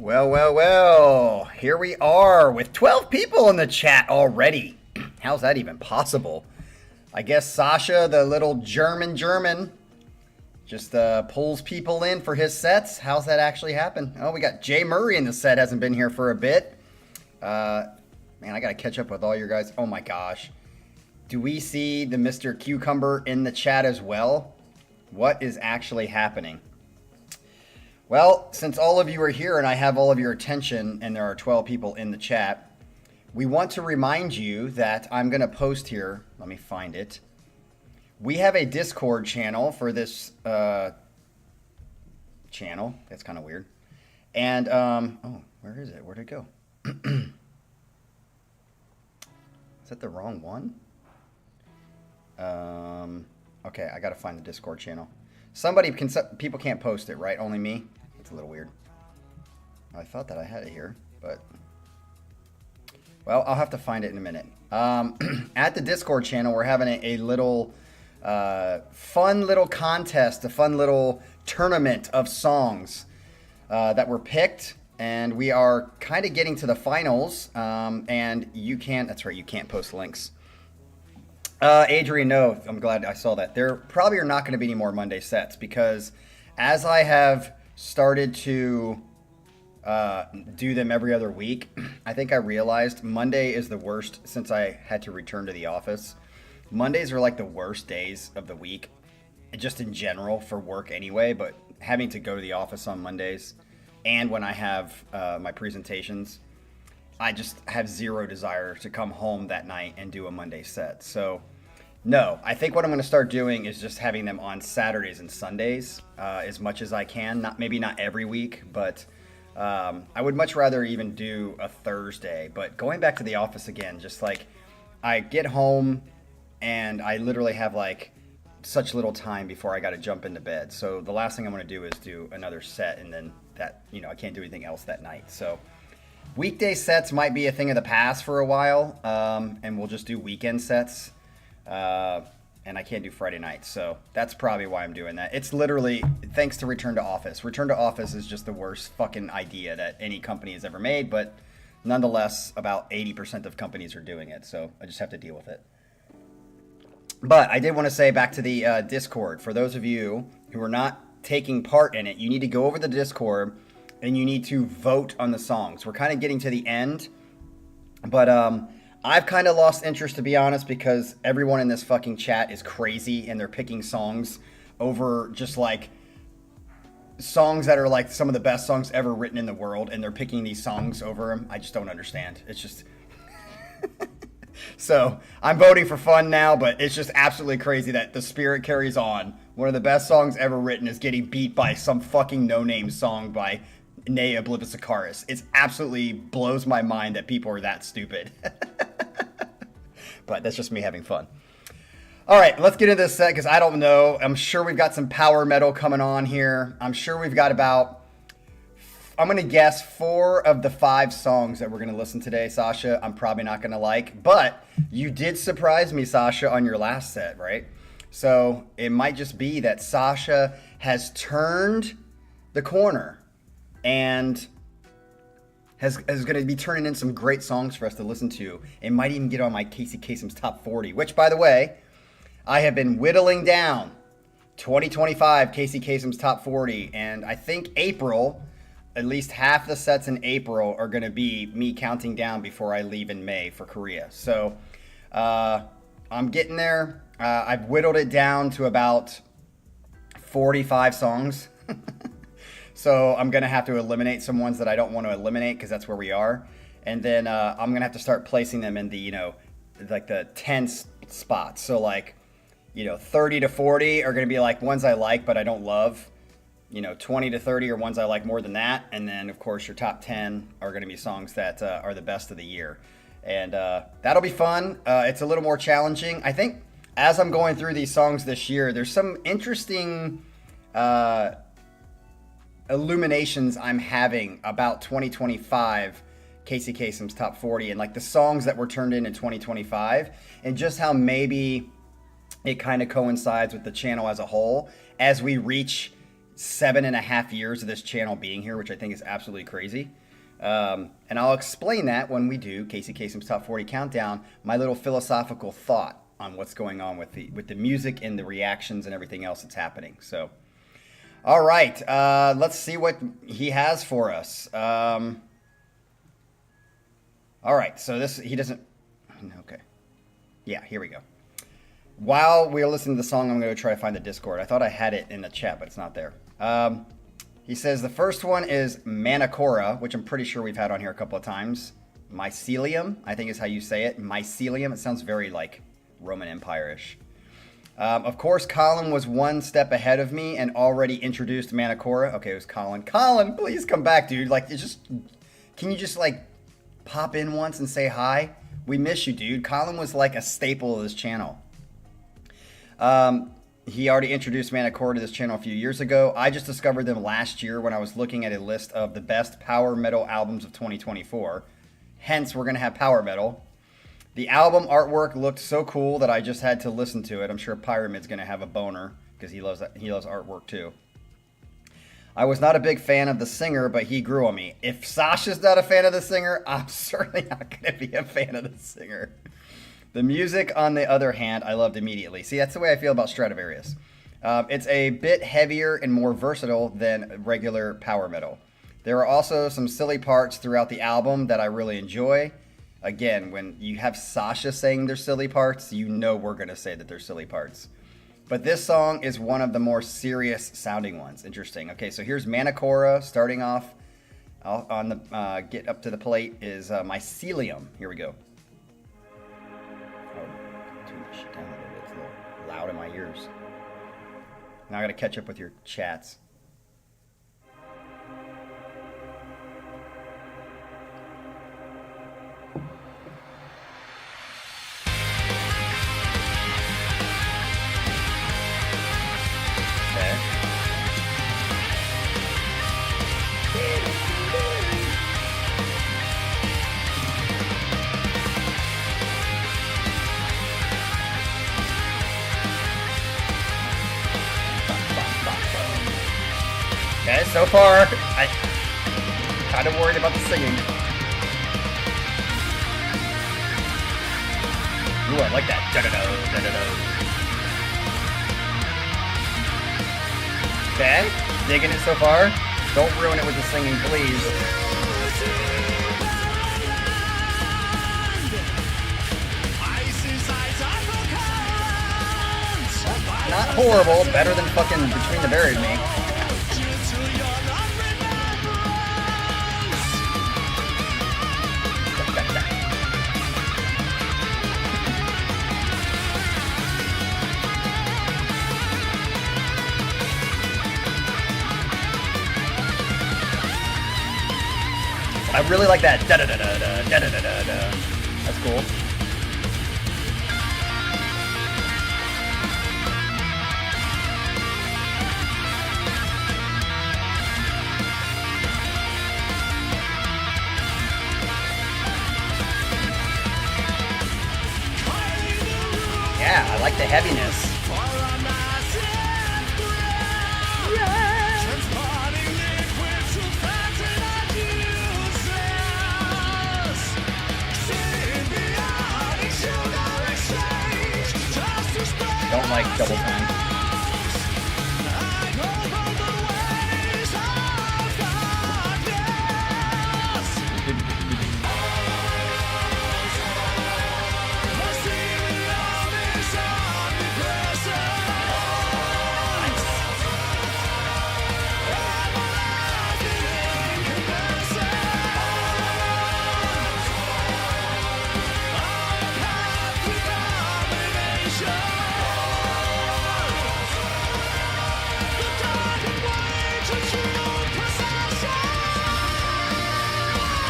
Well, here we are with 12 people in the chat already. How's that even possible? I guess Sasha, the little German, just pulls people in for his sets. How's that actually happen? Oh, we got Jay Murray in the set, hasn't been here for a bit. Man, I gotta catch up with all your guys. Oh my gosh. Do we see the Mr. Cucumber in the chat as well? What is actually happening? Well, since all of you are here and I have all of your attention and there are 12 people in the chat, we want to remind you that I'm going to post here. Let me find it. We have a Discord channel for this channel. That's kind of weird. And, oh, where is it? Where'd it go? Is that the wrong one? Okay, I got to find the Discord channel. People can't post it, right? Only me? It's a little weird. I thought that I had it here, but... Well, I'll have to find it in a minute. At the Discord channel, we're having a little fun little contest, a fun little tournament of songs that were picked, and we are kind of getting to the finals, and you can't, that's right, you can't post links. Adrian, no, I'm glad I saw that. There probably are not going to be any more Monday sets because as I have started to do them every other week, I think I realized Monday is the worst since I had to return to the office. Mondays are like the worst days of the week, just in general for work anyway, but having to go to the office on Mondays and when I have my presentations, I just have zero desire to come home that night and do a Monday set. So no, I think what I'm going to start doing is just having them on Saturdays and Sundays as much as I can. Maybe not every week, but I would much rather even do a Thursday. But going back to the office again, just like I get home and I literally have like such little time before I got to jump into bed. So the last thing I'm going to do is do another set and then that, I can't do anything else that night. So weekday sets might be a thing of the past for a while, and we'll just do weekend sets. And I can't do Friday nights, so that's probably why I'm doing that. It's literally thanks to Return to Office. Return to Office is just the worst fucking idea that any company has ever made, but nonetheless, about 80% of companies are doing it, so I just have to deal with it. But I did want to say back to the Discord, for those of you who are not taking part in it, you need to go over the Discord and you need to vote on the songs. We're kind of getting to the end, but I've kind of lost interest, to be honest, because everyone in this fucking chat is crazy and they're picking songs over just like songs that are like some of the best songs ever written in the world, and they're picking these songs over them. I just don't understand. It's just... So I'm voting for fun now, but it's just absolutely crazy that The Spirit Carries On, one of the best songs ever written, is getting beat by some fucking no-name song by Ne Obliviscaris. It absolutely blows my mind that people are that stupid. But that's just me having fun. All right, let's get into this set because I don't know. I'm sure we've got some power metal coming on here. I'm sure we've got about, I'm going to guess 4 of the 5 songs that we're going to listen today, Sasha, I'm probably not going to like. But you did surprise me, Sasha, on your last set, right? So it might just be that Sasha has turned the corner and is going to be turning in some great songs for us to listen to. It might even get on my Casey Kasem's Top 40, which, by the way, I have been whittling down 2025 Casey Kasem's Top 40, and I think April, at least half the sets in April are going to be me counting down before I leave in May for Korea. So I'm getting there. I've whittled it down to about 45 songs. So I'm going to have to eliminate some ones that I don't want to eliminate because that's where we are. And then I'm going to have to start placing them in the, like the 10 spots. So like, 30 to 40 are going to be like ones I like but I don't love. 20 to 30 are ones I like more than that. And then, of course, your top 10 are going to be songs that are the best of the year. And that'll be fun. It's a little more challenging. I think as I'm going through these songs this year, there's some interesting illuminations I'm having about 2025 Casey Kasem's Top 40 and like the songs that were turned in 2025 and just how maybe it kind of coincides with the channel as a whole as we reach 7.5 years of this channel being here, which I think is absolutely crazy. And I'll explain that when we do Casey Kasem's Top 40 Countdown, my little philosophical thought on what's going on with the music and the reactions and everything else that's happening. So, all right, let's see what he has for us. All right, so he doesn't, okay. Yeah, here we go. While we are listening to the song, I'm going to try to find the Discord. I thought I had it in the chat, but it's not there. He says the first one is Manticora, which I'm pretty sure we've had on here a couple of times. Mycelium, I think is how you say it. Mycelium. It sounds very like Roman Empire-ish. Of course, Colin was one step ahead of me and already introduced Manticora. Okay, it was Colin. Colin, please come back, dude. Like, can you just like pop in once and say hi? We miss you, dude. Colin was like a staple of this channel. He already introduced Manticora to this channel a few years ago. I just discovered them last year when I was looking at a list of the best power metal albums of 2024. Hence, we're going to have power metal. The album artwork looked so cool that I just had to listen to it. I'm sure Pyramid's going to have a boner because he loves artwork too. I was not a big fan of the singer, but he grew on me. If Sasha's not a fan of the singer, I'm certainly not going to be a fan of the singer. The music, on the other hand, I loved immediately. See, that's the way I feel about Stradivarius. It's a bit heavier and more versatile than regular power metal. There are also some silly parts throughout the album that I really enjoy. Again, when you have Sasha saying they're silly parts, you know we're going to say that they're silly parts. But this song is one of the more serious sounding ones. Interesting. Okay, so here's Manticora starting off on the Get Up to the Plate is Mycelium. Here we go. Oh, turn this shit down a little bit. It's a little loud in my ears. Now I got to catch up with your chats. Okay, so far, I'm kind of worried about the singing. Ooh, I like that. Da-da-da, da-da-da. Okay, digging it so far. Don't ruin it with the singing, please. Not horrible, better than fucking Between the Buried Me. I really like that da-da-da-da-da, da-da-da-da-da. That's cool. Yeah, I like the heaviness. Don't like double time.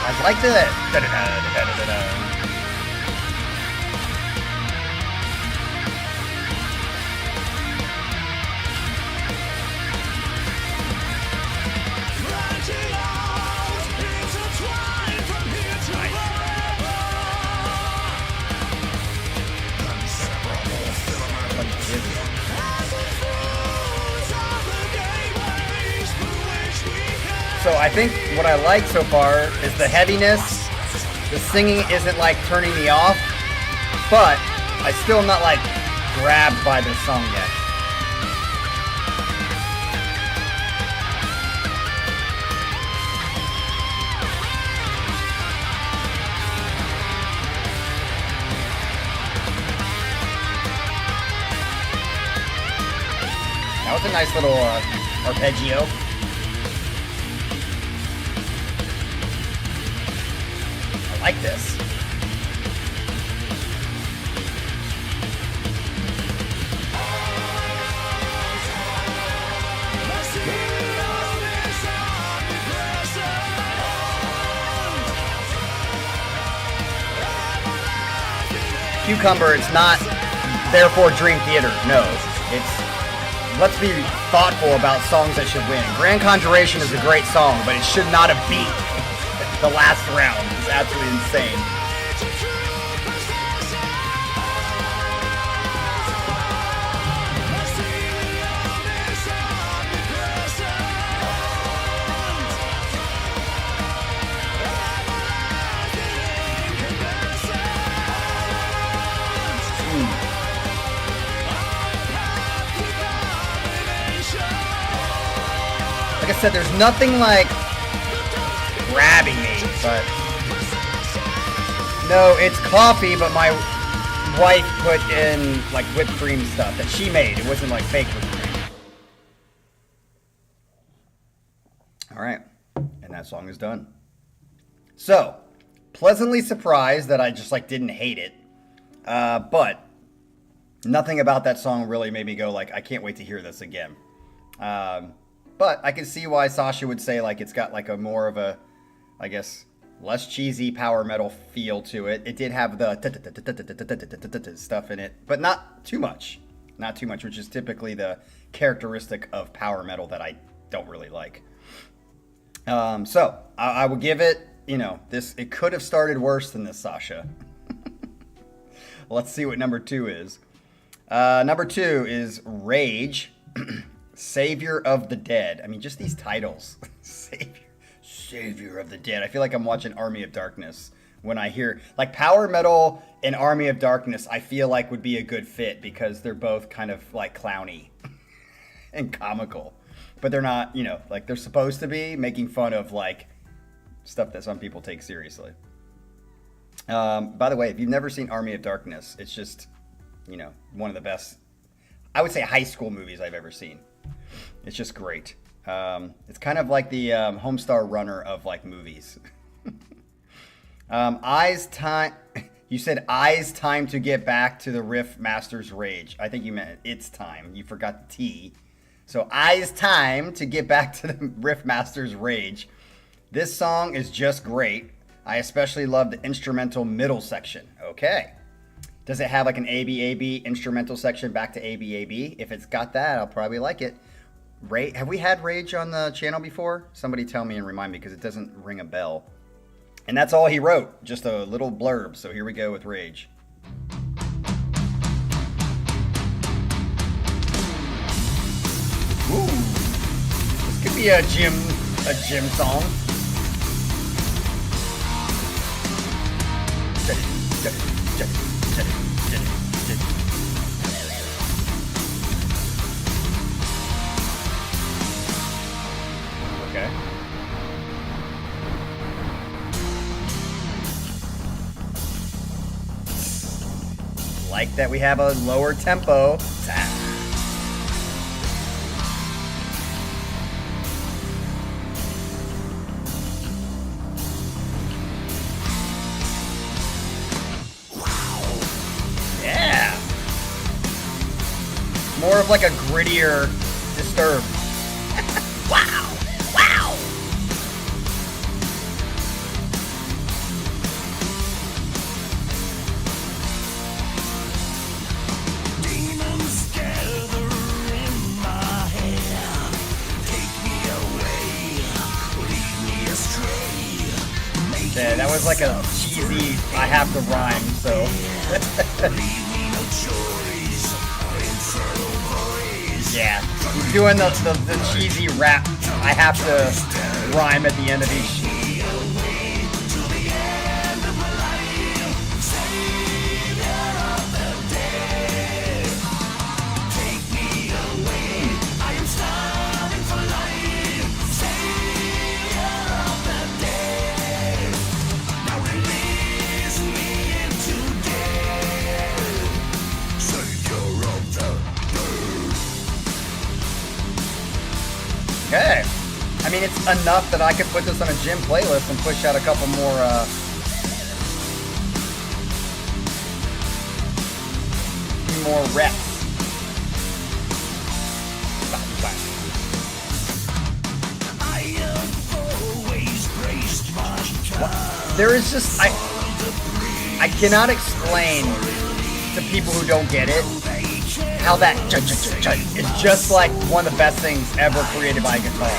I like the da-da-da-da-da-da-da. So I think what I like so far is the heaviness. The singing isn't like turning me off, but I still am not like grabbed by this song yet. That was a nice little arpeggio. I like this. Cucumber, it's not therefore Dream Theater. No, it's let's be thoughtful about songs that should win. Grand Conjuration is a great song, but it should not have beat the last round. It's absolutely insane. Like I said, there's nothing like grabbing me, but no, it's coffee, but my wife put in like whipped cream stuff that she made. It wasn't like fake whipped cream. All right, and that song is done. So, pleasantly surprised that I just like didn't hate it, but nothing about that song really made me go like, I can't wait to hear this again. But I can see why Sasha would say like it's got like a more of a, I guess, less cheesy power metal feel to it. It did have the stuff in it, but not too much. Not too much, which is typically the characteristic of power metal that I don't really like. So I will give it, you know, this. It could have started worse than this, Sasha. Let's see what number 2 is. Number 2 is Rage. Savior of the Dead. I mean, just these titles. Savior of the Dead. I feel like I'm watching Army of Darkness when I hear like power metal and Army of Darkness. I feel like would be a good fit because they're both kind of like clowny and comical, but they're not, you know, like they're supposed to be making fun of like stuff that some people take seriously. By the way, if you've never seen Army of Darkness, it's just, you know, one of the best, I would say, high school movies I've ever seen. It's just great. It's kind of like the Homestar Runner of like movies. Eyes time. You said Eyes time to get back to the Riff Master's Rage. I think you meant It's time. You forgot the T. So Eyes time to get back to the Riff Master's Rage. This song is just great. I especially love the instrumental middle section. Okay. Does it have like an ABAB instrumental section back to ABAB? If it's got that, I'll probably like it. Have we had Rage on the channel before? Somebody tell me and remind me because it doesn't ring a bell. And that's all he wrote, just a little blurb. So here we go with Rage. Ooh, this could be a gym song. Okay. Like that we have a lower tempo. Yeah. More of like a grittier Disturbed. Wow. Wow. Yeah, that was like a cheesy, I have to rhyme, so. Yeah, he's doing the cheesy rap, I have to rhyme at the end of each. Okay. I mean, it's enough that I could put this on a gym playlist and push out a couple more, reps. There is just, I cannot explain to people who don't get it how that is just like one of the best things ever created by a guitar.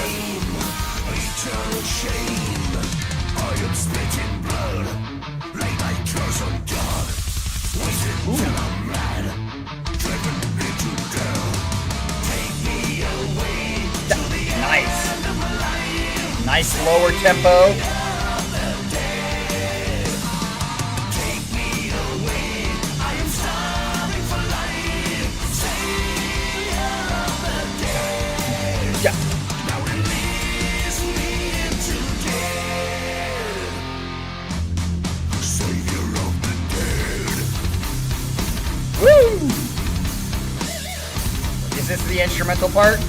Nice lower tempo. Woo! Is this the instrumental part?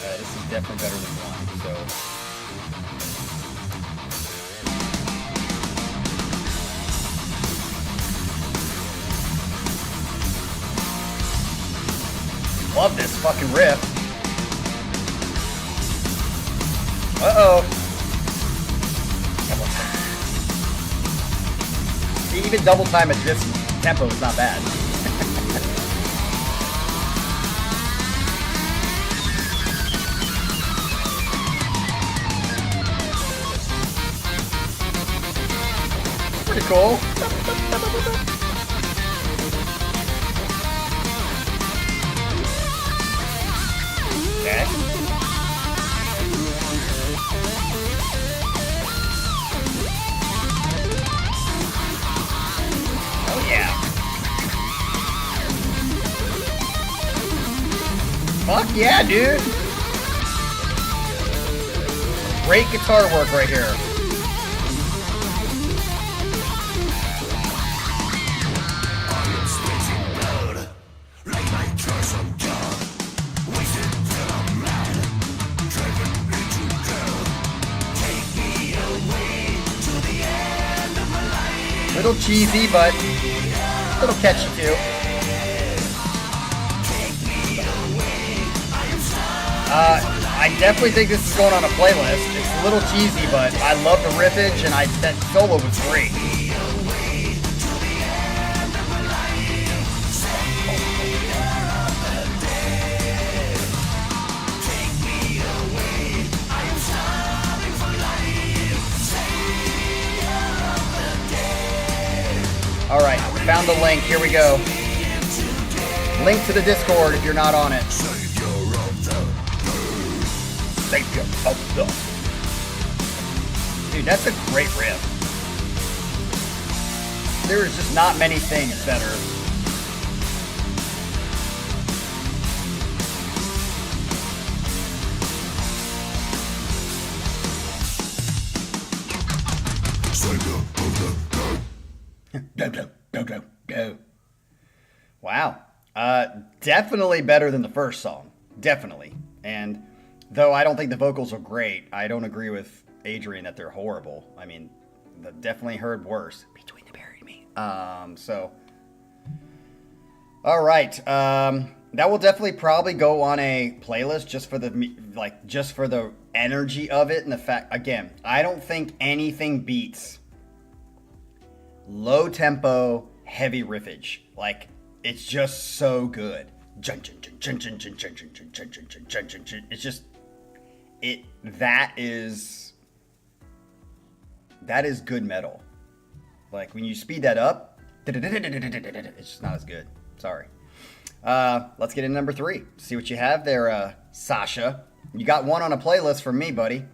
This is definitely better than one, so. Love this fucking riff. Uh-oh. Double time. See, even double time at this tempo is not bad. Pretty cool. Okay. Oh yeah. Fuck yeah, dude. Great guitar work right here. Little cheesy, but a little catchy too. I definitely think this is going on a playlist. It's a little cheesy, but I love the riffage, and that solo was great. All right, found the link. Here we go. Link to the Discord if you're not on it. Savior of the. Dude, that's a great riff. There is just not many things better. Go. Wow. Definitely better than the first song. Definitely. And though I don't think the vocals are great, I don't agree with Adrian that they're horrible. I mean, definitely heard worse. Between the Buried Me. So. All right. That will definitely probably go on a playlist just for the energy of it and the fact, again, I don't think anything beats low tempo, heavy riffage. Like, it's just so good. It's just, that is That is good metal. Like when you speed that up, it's just not as good. Sorry. Let's get into number 3. See what you have there, Sasha. You got one on a playlist for me, buddy.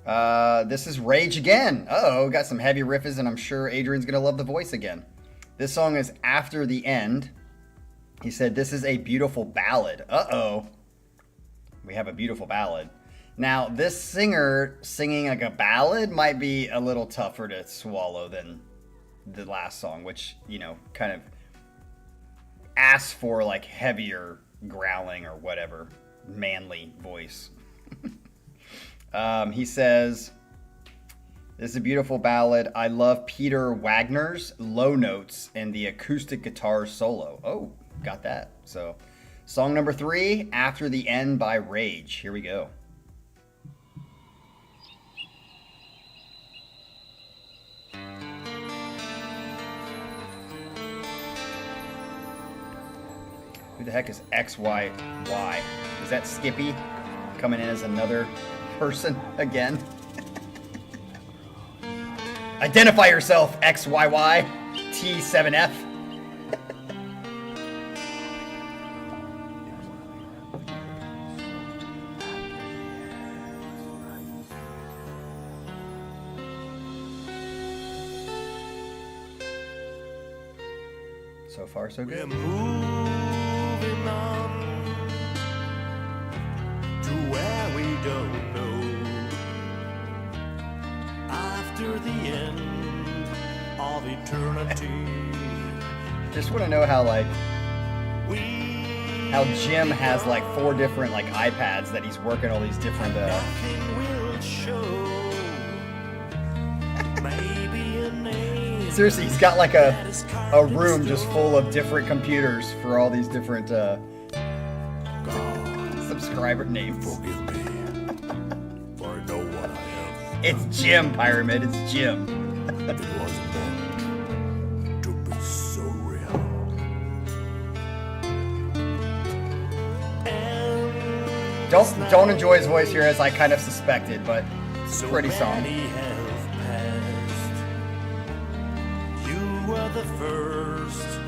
This is Rage Again. Uh-oh, got some heavy riffs, and I'm sure Adrian's going to love the voice again. This song is After the End. He said, this is a beautiful ballad. Uh-oh. We have a beautiful ballad. Now, this singer singing like a ballad might be a little tougher to swallow than the last song, which, you know, kind of asks for like heavier growling or whatever, manly voice. He says, this is a beautiful ballad. I love Peter Wagner's low notes and the acoustic guitar solo. Oh, got that. So, song number 3, After the End by Rage. Here we go. Who the heck is XYY? Is that Skippy coming in as another person again? Identify yourself, XYY T7F. So far, so good. We're moving on to where we don't know. After the end of eternity. Just want to know how how Jim has like 4 different like iPads that he's working all these different Nothing will show. Maybe a name. Seriously, he's got like a room just full of different computers for all these different subscriber names. Forgive me, for I know what I have. It's Jim, Pyramid. It's Jim. It was meant to be so real. Don't enjoy his voice here, as I kind of suspected, but it's a pretty song. You were the first,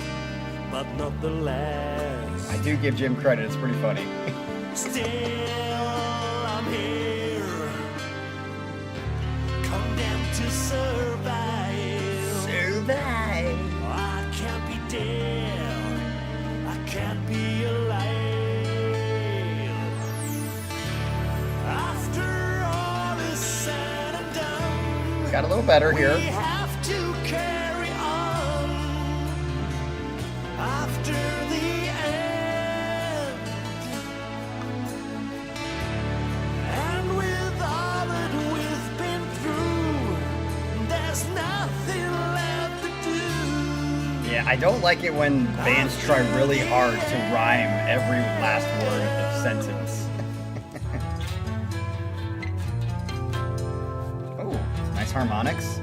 but not the last. I do give Jim credit. It's pretty funny. Still, I'm here, condemned to survive. Survive. I can't be dead, I can't be alive. After all is said and done, Got a little better here. we have to carry on. After the end, and with all that we've been through, there's nothing left to do. Yeah, I don't like it when bands try really hard to rhyme every last word of the sentence. Oh, nice harmonics.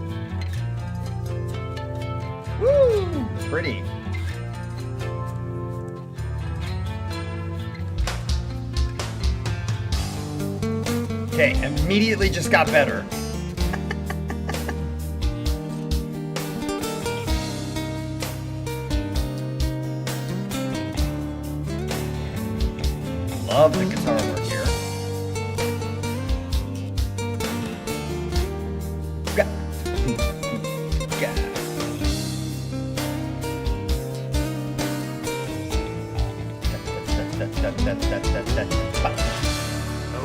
Woo! Pretty. Okay, immediately just got better. Love the guitar work here.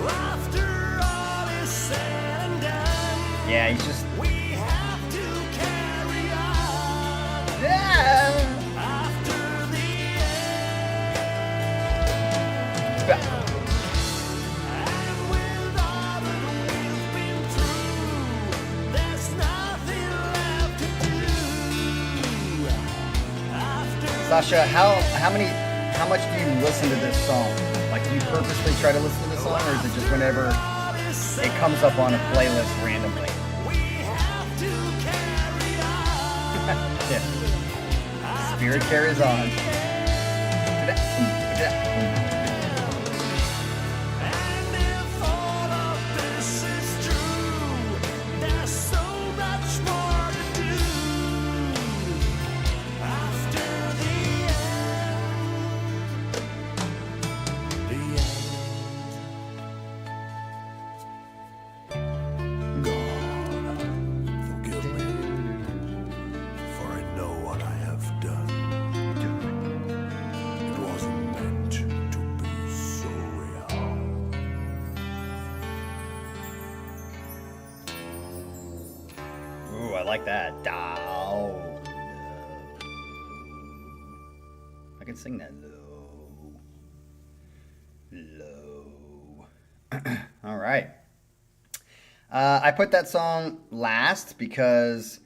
After all is said and done, Yeah, he's just. we have to carry on. Yeah. After the and with all that we've been through, there's nothing left to do. After Sasha, how much do you listen to this song? Like, do you purposely try to listen to this song, or is it just whenever it comes up on a playlist randomly? we have to carry on. Yeah. Spirit carries on. And if all of this is true, there's so I like that. Down. I can sing that low. Low. All right. I put that song last because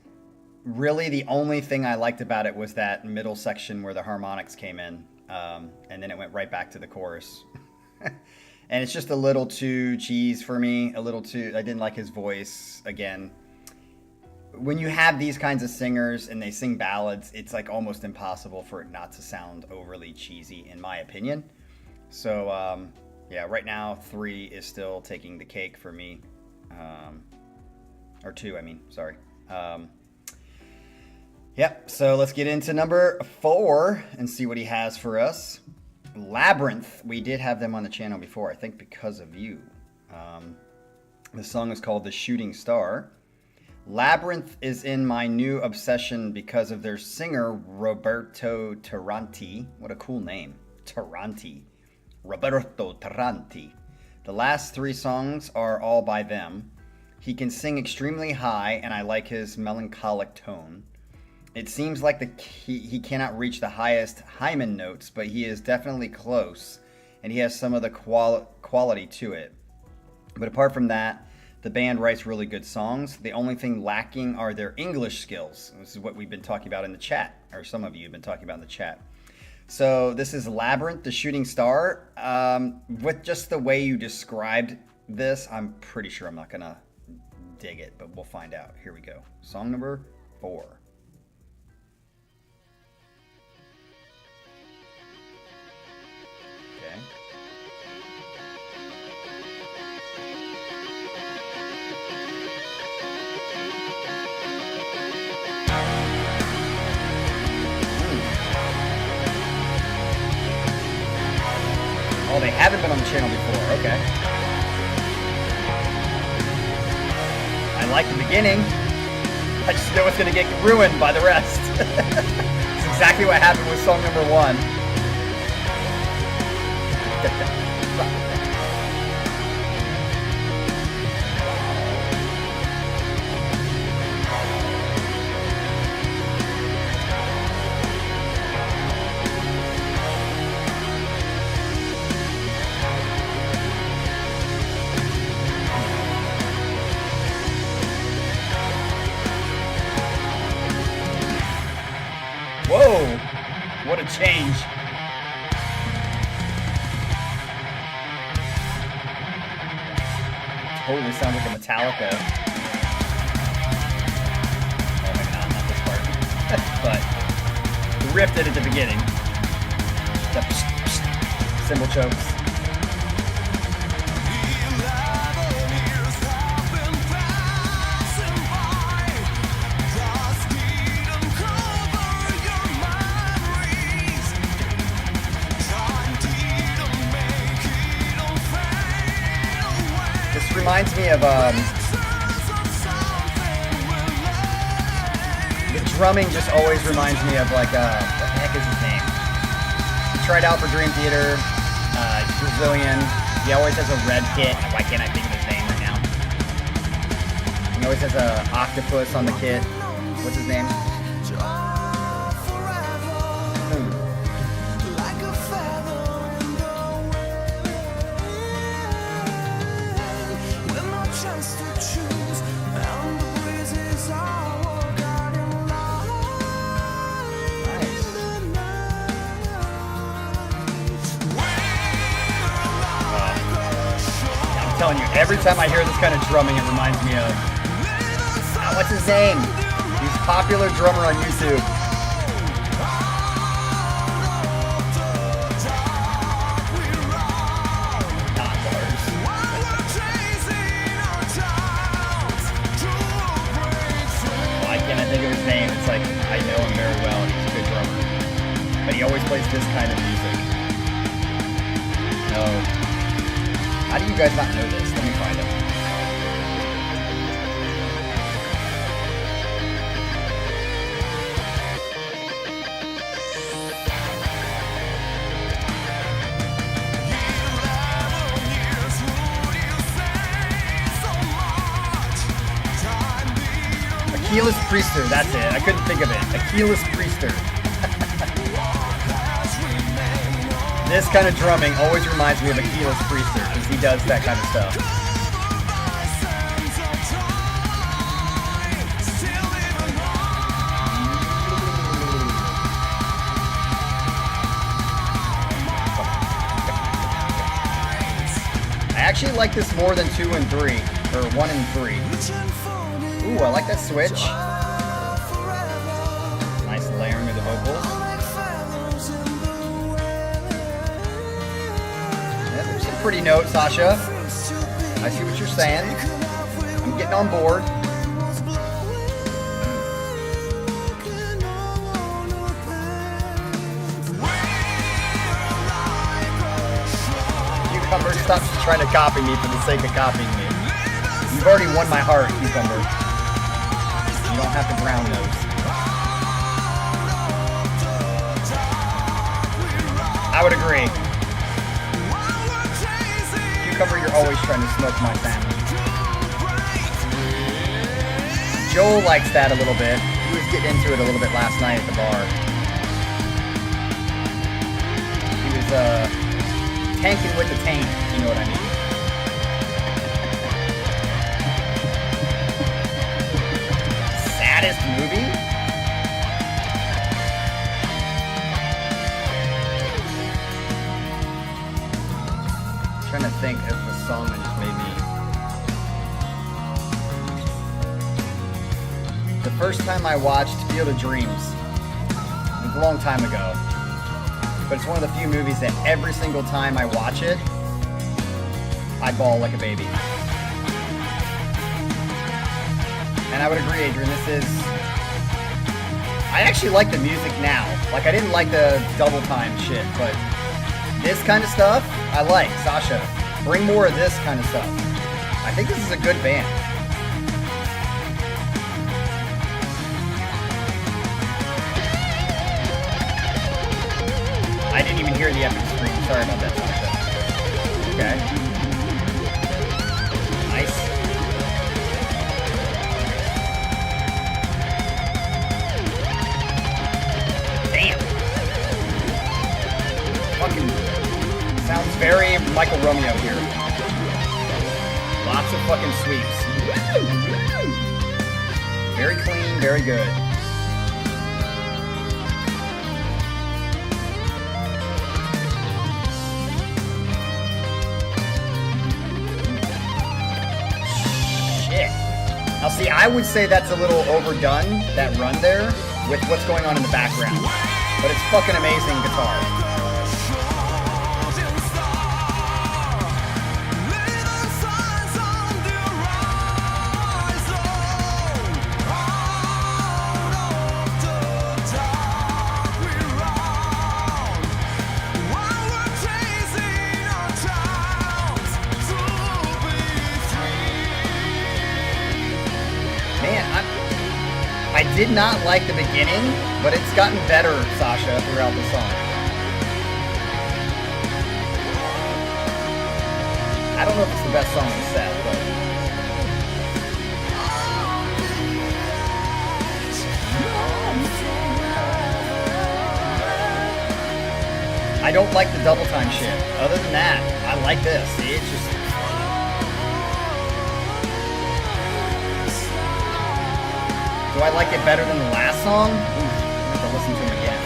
really the only thing I liked about it was that middle section where the harmonics came in. And then it went right back to the chorus. And it's just a little too cheese for me. A little too... I didn't like his voice. Again, when you have these kinds of singers and they sing ballads, it's like almost impossible for it not to sound overly cheesy, in my opinion. So, yeah, right now 3 is still taking the cake for me. Or 2, I mean, sorry. Yep, so let's get into number 4 and see what he has for us. Labyrinth. We did have them on the channel before, I think because of you. The song is called The Shooting Star. Labyrinth is in my new obsession because of their singer, Roberto Taranti. What a cool name. Taranti. Roberto Taranti. The last 3 songs are all by them. He can sing extremely high, and I like his melancholic tone. It seems like he cannot reach the highest Hyman notes, but he is definitely close, and he has some of the quality to it. But apart from that, the band writes really good songs. The only thing lacking are their English skills. This is what we've been talking about in the chat, or some of you have been talking about in the chat. So this is Labyrinth, The Shooting Star. With just the way you described this, I'm pretty sure I'm not going to dig it, but we'll find out. Here we go. Song number 4. Okay. Oh, they haven't been on the channel before. Okay. I like the beginning. I just know it's going to get ruined by the rest. It's exactly what happened with song number 1. Whoa! What a change. Totally sounds like a Metallica. Oh, maybe not this part. But the riff did at the beginning. The cymbal chokes. Reminds me of the drumming just always reminds me of like what the heck is his name? He tried out for Dream Theater. He's Brazilian. He always has a red kit. Why can't I think of his name right now? He always has a octopus on the kit. What's his name? Telling you, every time I hear this kind of drumming, it reminds me of what's his name? He's a popular drummer on YouTube. Not Lars. Why can't I think of his name? It's like I know him very well, and he's a good drummer, but he always plays this kind of music. No. How do you guys not know this? Let me find it. Achilles Priester, that's it. I couldn't think of it. Achilles Priester. This kind of drumming always reminds me of Achilles Priester because he does that kind of stuff. I actually like this more than 2 and 3, or 1 and 3. Ooh, I like that switch. Nice layering of the vocals. Yeah, there's some pretty notes, Sasha. I see what you're saying. I'm getting on board. Cucumber, stop trying to copy me for the sake of copying me. You've already won my heart, Cucumber. You don't have to brown nose. I would agree. Cucumber, you're always trying to smoke my family. Joel likes that a little bit. He was getting into it a little bit last night at the bar. He was, tanking with the tank, you know what I mean. Saddest movie? I'm trying to think of the song that just made me. The first time I watched Field of Dreams, it was a long time ago. But it's one of the few movies that every single time I watch it, I bawl like a baby. And I would agree, Adrian, this is... I actually like the music now. Like, I didn't like the double time shit, but this kind of stuff, I like. Sasha, bring more of this kind of stuff. I think this is a good band. I didn't even hear the epic scream. Sorry about that, Sasha. Okay. Nice. Damn. Fucking sounds very Michael Romeo here. Lots of fucking sweeps. Very clean, very good. Now see, I would say that's a little overdone, that run there, with what's going on in the background. But it's fucking amazing guitar. I did not like the beginning, but it's gotten better, Sasha, throughout the song. I don't know if it's the best song in the set, but... I don't like the double time shit. Other than that, I like this. See, it's just... Do I like it better than the last song? Ooh, I have to listen to him again.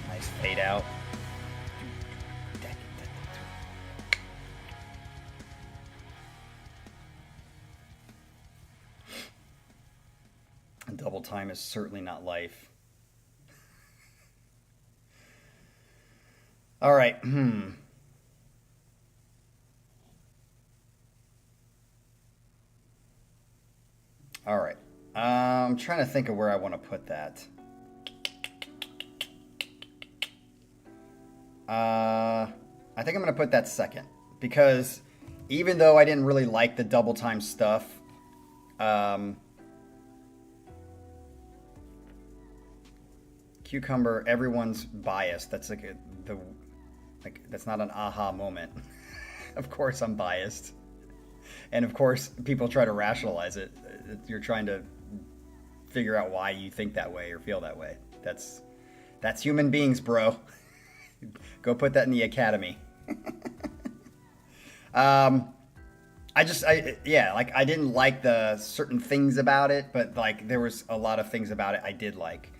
Nice fade out. Double time is certainly not life. All right. All right. I'm trying to think of where I want to put that. I think I'm gonna put that second because even though I didn't really like the double time stuff, Cucumber, everyone's biased. That's like that's not an aha moment. Of course I'm biased. And of course people try to rationalize it. You're trying to figure out why you think that way or feel that way. That's human beings, bro. Go put that in the academy. I didn't like the certain things about it, but like there was a lot of things about it I did like.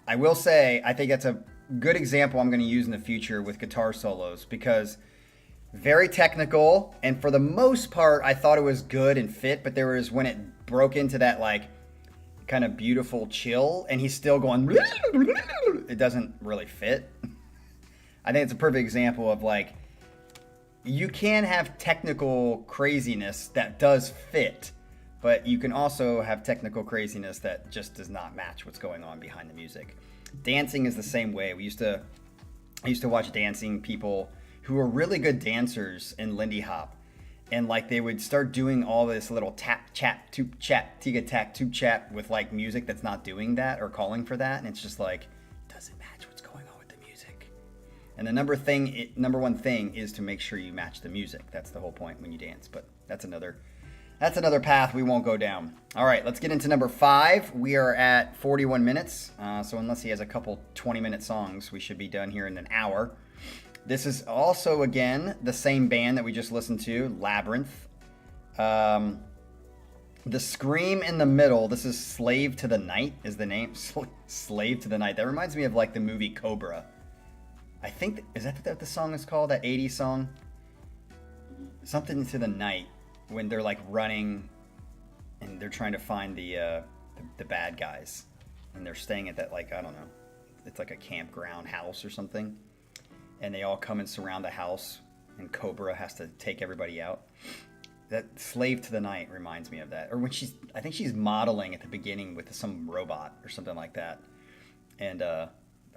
I will say, I think that's a good example I'm going to use in the future with guitar solos because very technical, and for the most part, I thought it was good and fit, but there was when it broke into that like kind of beautiful chill, and he's still going, it doesn't really fit. I think it's a perfect example of like, you can have technical craziness that does fit, but you can also have technical craziness that just does not match what's going on behind the music. Dancing is the same way. I used to watch dancing people who were really good dancers in Lindy Hop, and like they would start doing all this little tap, chat, toop, chat, tiga, tack, toop, chat with like music that's not doing that or calling for that, and it's just like, does it match what's going on with the music? And the number one thing is to make sure you match the music. That's the whole point when you dance, but that's another path we won't go down. All right, let's get into number 5. We are at 41 minutes, so unless he has a couple 20-minute songs, we should be done here in an hour. This is also, again, the same band that we just listened to, Labyrinth. The scream in the middle, this is Slave to the Night is the name. Slave to the Night. That reminds me of like the movie Cobra. I think, is that what the song is called? That 80s song? Something to the Night. When they're like running and they're trying to find the bad guys, and they're staying at that, like, I don't know, it's like a campground house or something, and they all come and surround the house, and Cobra has to take everybody out. That Slave to the Night reminds me of that. Or when I think she's modeling at the beginning with some robot or something like that, and I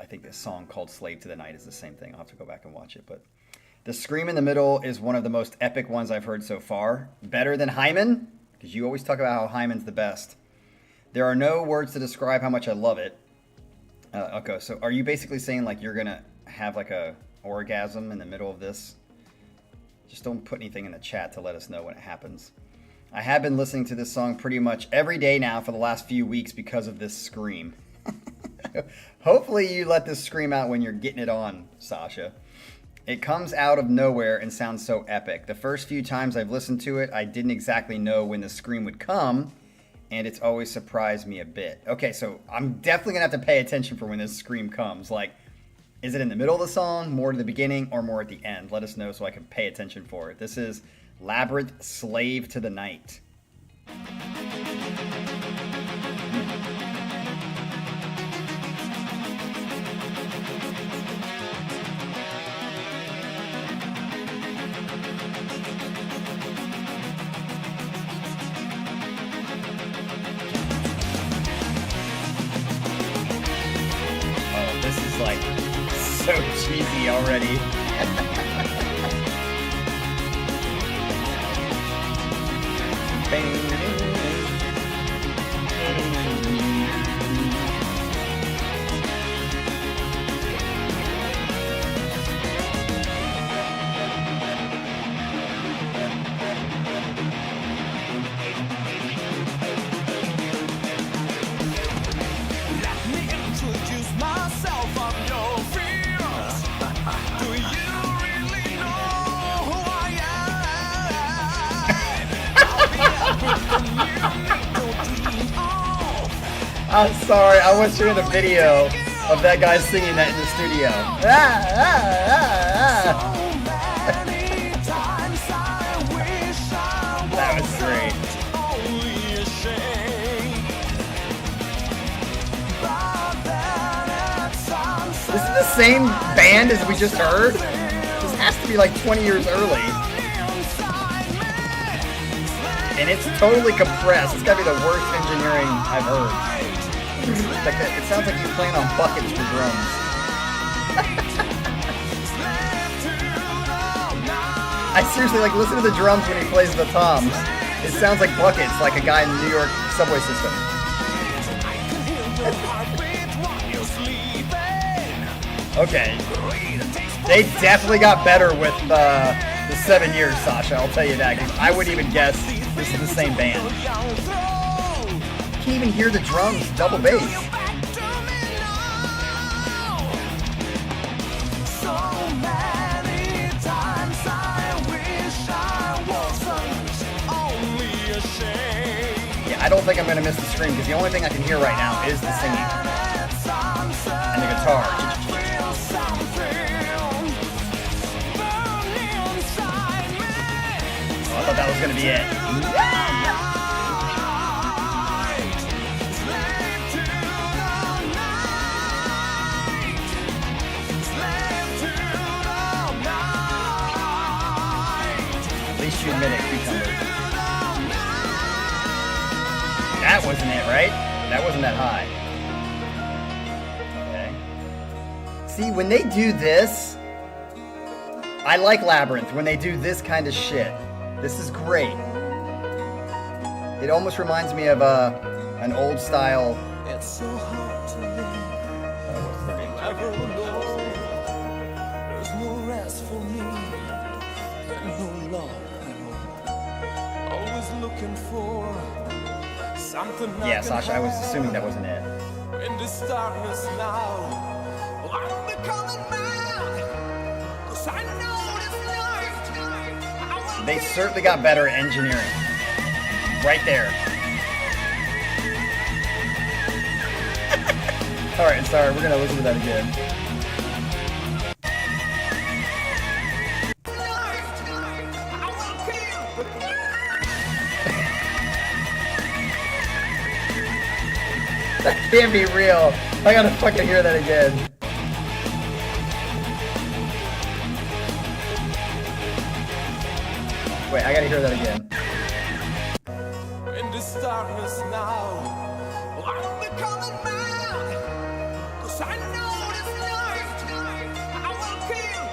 think this song called Slave to the Night is the same thing. I'll have to go back and watch it, but the scream in the middle is one of the most epic ones I've heard so far. Better than Hyman, because you always talk about how Hyman's the best. There are no words to describe how much I love it. Okay, so are you basically saying like you're going to have like a orgasm in the middle of this? Just don't put anything in the chat to let us know when it happens. I have been listening to this song pretty much every day now for the last few weeks because of this scream. Hopefully you let this scream out when you're getting it on, Sasha. It comes out of nowhere and sounds so epic. The first few times I've listened to it, I didn't exactly know when the scream would come, and it's always surprised me a bit. Okay, so I'm definitely going to have to pay attention for when this scream comes. Like, is it in the middle of the song, more to the beginning, or more at the end? Let us know so I can pay attention for it. This is Labyrinth, Slave to the Night. Like so cheesy already. I'm sorry, I was showing a video of that guy singing that in the studio. That was great. This is the same band as we just heard? This has to be like 20 years early. And it's totally compressed. It's gotta be the worst engineering I've heard. It sounds like you're playing on buckets for drums. I seriously, like, listen to the drums when he plays the toms. It sounds like buckets, like a guy in the New York subway system. Okay. They definitely got better with the 7 years, Sasha, I'll tell you that. 'Cause I wouldn't even guess this is the same band. You can't even hear the drums, double bass. I don't think I'm going to miss the stream because the only thing I can hear right now is the singing and the guitar. Oh, I thought that was going to be it. At least you admit it, Cucumber. That wasn't it, right? That wasn't that high. Okay. See, when they do this, I like Labyrinth. When they do this kind of shit, this is great. It almost reminds me of an old style. It's so hard to live. There's no rest for me, and no love at all. Always looking for. Yeah, Sasha, I was assuming that wasn't it. In this darkness now, I'm becoming mad, 'cause I know this night. They certainly got better at engineering. Right there. Alright, sorry, we're gonna listen to that again. That can't be real. I gotta fucking hear that again. Wait, I gotta hear that again. In this darkness now, I'm becoming mad, 'cause I know this night I will kill.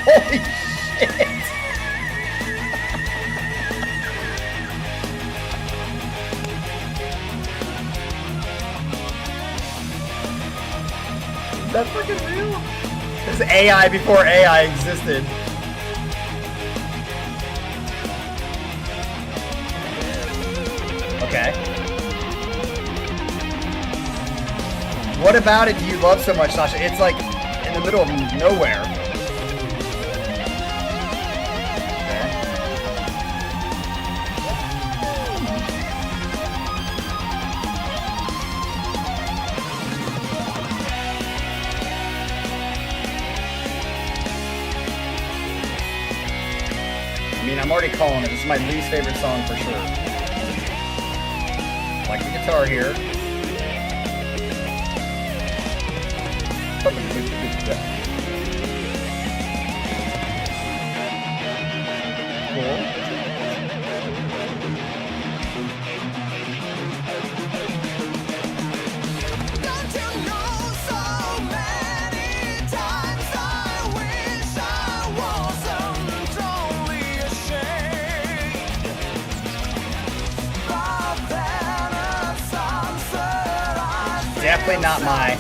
Holy shit! Is that fucking real? This is AI before AI existed. Okay. What about it do you love so much, Sasha? It's like in the middle of nowhere. I'm already calling it. This is my least favorite song for sure. Like the guitar here. Cool. Definitely not my.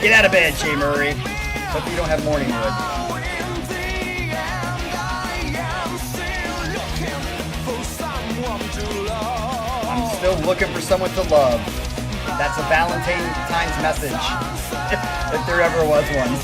Get out of bed, Jay Murray. Hope you don't have morning wood. I'm still looking for someone to love. That's a Valentine's message. If there ever was one.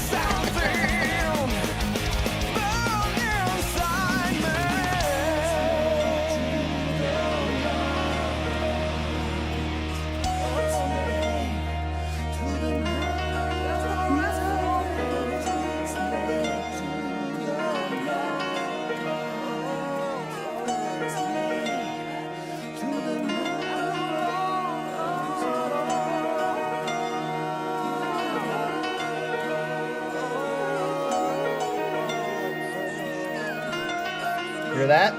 Hear that?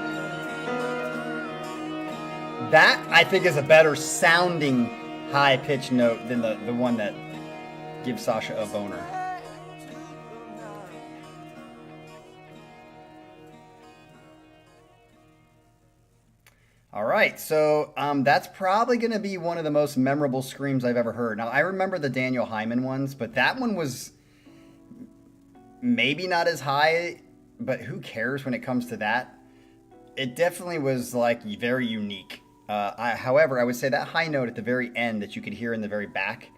That, I think, is a better sounding high-pitched note than the one that gives Sasha a boner. All right, so that's probably going to be one of the most memorable screams I've ever heard. Now, I remember the Daniel Hyman ones, but that one was maybe not as high, but who cares when it comes to that? It definitely was like very unique. However, I would say that high note at the very end that you could hear in the very back,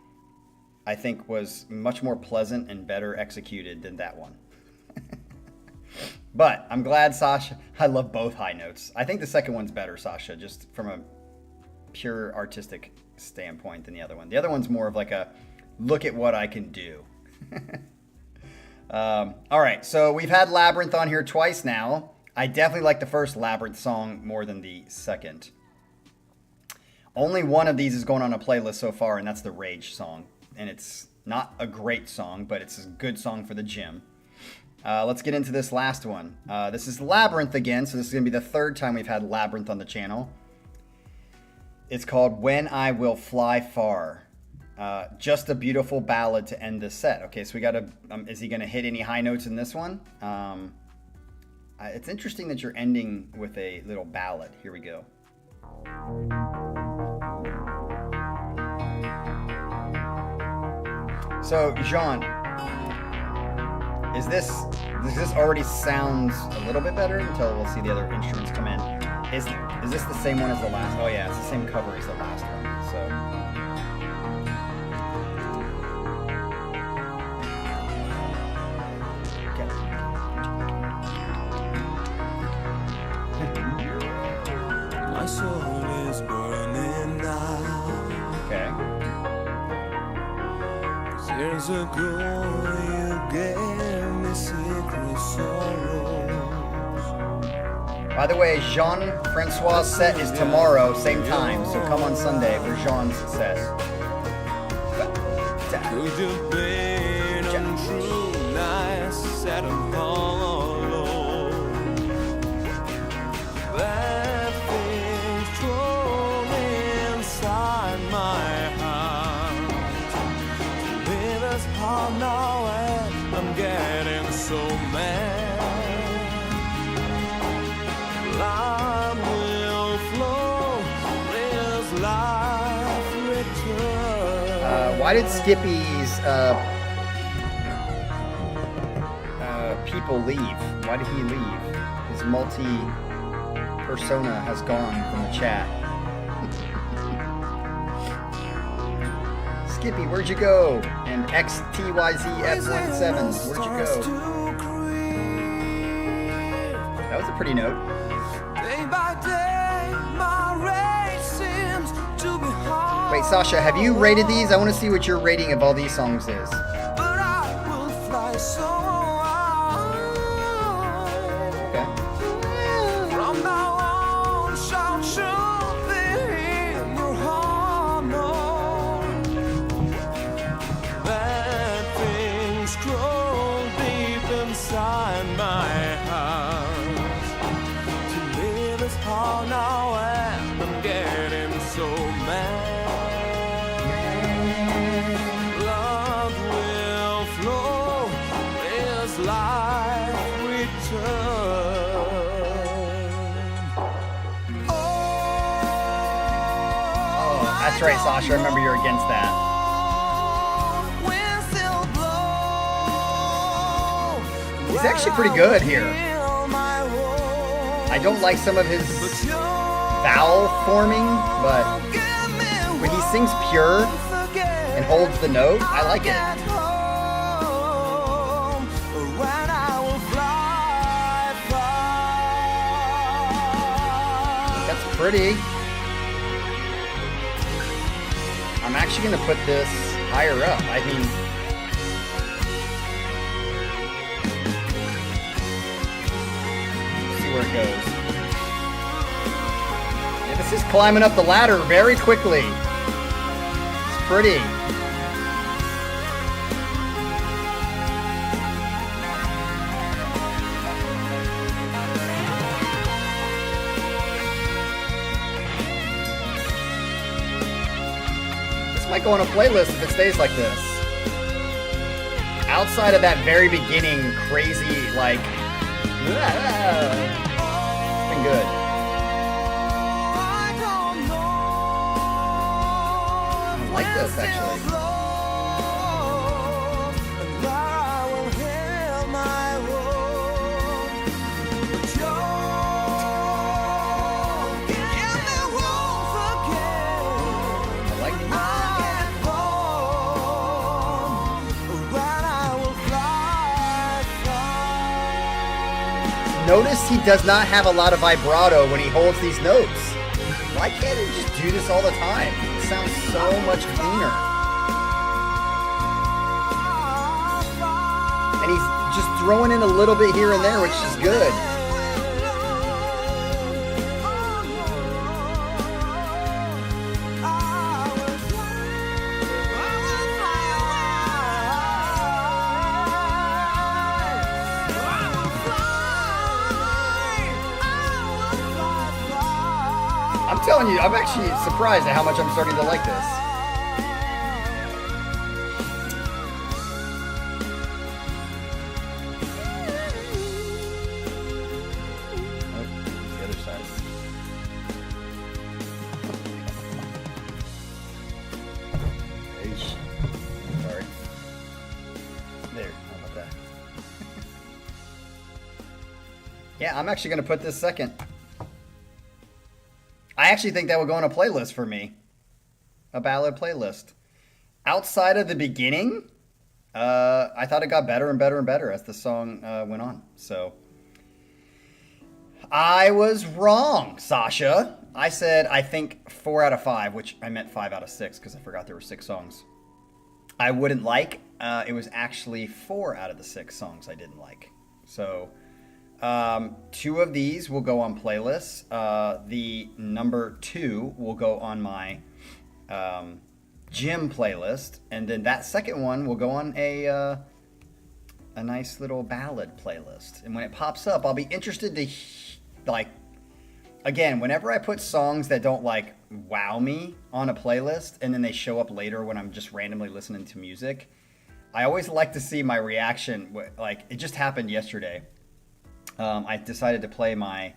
I think was much more pleasant and better executed than that one. But I'm glad, Sasha. I love both high notes. I think the second one's better, Sasha, just from a pure artistic standpoint than the other one. The other one's more of like a look at what I can do. All right, so we've had Labyrinth on here twice now. I definitely like the first Labyrinth song more than the second. Only one of these is going on a playlist so far, and that's the Rage song. And it's not a great song, but it's a good song for the gym. Let's get into this last one. This is Labyrinth again, so this is going to be the third time we've had Labyrinth on the channel. It's called When I Will Fly Far. Just a beautiful ballad to end this set. Okay, so we got to... is he going to hit any high notes in this one? It's interesting that you're ending with a little ballad. Here we go. So, Jean, does this already sounds a little bit better until we'll see the other instruments come in? Is this the same one as the last? Oh yeah, it's the same cover as the last one. So. Okay. My soul is burning now. Okay. Years ago you gave me secret sorrows. By the way, Jean-Francois' set is tomorrow, same time, so come on Sunday for Jean's set. Could you be untrue, nice, sad and hollow? That thing's thrown inside my heart. Leave us all now and I'm getting so mad. Love will flow, this life return. Why did Skippy's people leave? Why did he leave? His multi-persona has gone from the chat. Skippy, where'd you go? And XTYZF17, where'd you go? That was a pretty note. Day by day, my race seems to be hard. Wait, Sasha, have you rated these? I want to see what your rating of all these songs is. But I will fly so high. Okay. From now on, shall be in your heart. Bad things grow deep inside my heart. To live is hard now, and I'm getting so mad. Love will flow as life returns. Oh, that's right, Sasha. I remember you're against that. He's actually pretty good here. I don't like some of his vowel forming, but when he sings pure and holds the note, I like it. That's pretty. I'm actually going to put this higher up. I mean, see where it goes. Yeah, this is climbing up the ladder very quickly. It's pretty. This might go on a playlist if it stays like this. Outside of that very beginning crazy, like, it's been good. like this actually. Notice he does not have a lot of vibrato when he holds these notes. Why can't he just do this all the time? It sounds so much cleaner. And he's just throwing in a little bit here and there, which is good. I'm telling you, I'm actually surprised at how much I'm starting to like this. Oh, the other side. Eesh. Sorry. There, how about that? Yeah, I'm actually going to put this second. I actually think that would go on a playlist for me. A ballad playlist. Outside of the beginning, I thought it got better and better and better as the song went on. So, I was wrong, Sasha. I said, I think 4 out of 5, which I meant 5 out of 6 because I forgot there were 6 songs. I wouldn't like. It was actually 4 out of the 6 songs I didn't like. So... 2 of these will go on playlists. The number 2 will go on my gym playlist, and then that second one will go on a nice little ballad playlist. And when it pops up, I'll be interested to like. Again, whenever I put songs that don't like wow me on a playlist, and then they show up later when I'm just randomly listening to music, I always like to see my reaction. Like it just happened yesterday. I decided to play my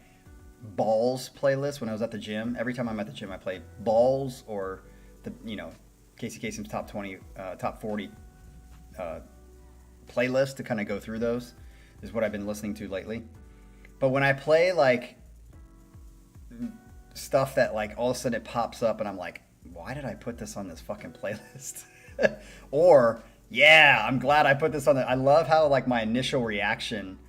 balls playlist when I was at the gym. Every time I'm at the gym, I play balls or the Casey Kasem's top 20, top 40 playlist to kind of go through those. Is what I've been listening to lately. But when I play like stuff that like all of a sudden it pops up and I'm like, why did I put this on this fucking playlist? Or yeah, I'm glad I put this on. I love how like my initial reaction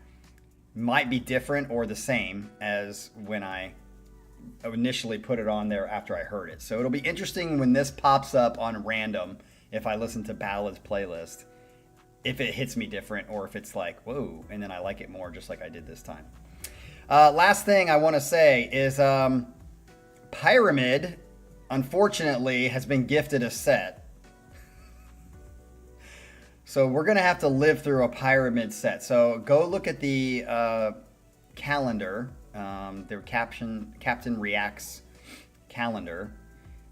might be different or the same as when I initially put it on there after I heard it. So it'll be interesting when this pops up on random, if I listen to ballads playlist, if it hits me different or if it's like, whoa, and then I like it more just like I did this time. Last thing I want to say is Pyramid, unfortunately, has been gifted a set. So we're going to have to live through a Pyramid set. So go look at the calendar, their Captain Reacts calendar,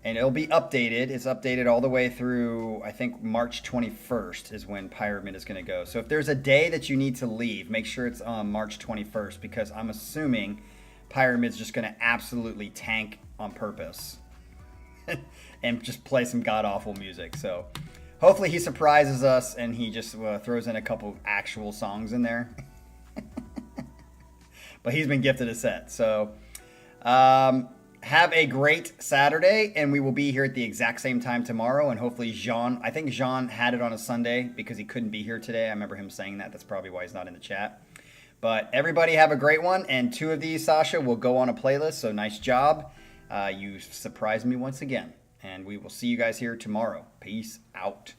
and it'll be updated. It's updated all the way through, I think, March 21st is when Pyramid is going to go. So if there's a day that you need to leave, make sure it's on March 21st, because I'm assuming Pyramid's just going to absolutely tank on purpose and just play some god-awful music. So... hopefully he surprises us and he just throws in a couple actual songs in there. But he's been gifted a set. So have a great Saturday, and we will be here at the exact same time tomorrow. And hopefully I think Jean had it on a Sunday because he couldn't be here today. I remember him saying that. That's probably why he's not in the chat. But everybody have a great one. And 2 of these, Sasha, will go on a playlist. So nice job. You surprised me once again. And we will see you guys here tomorrow. Peace out.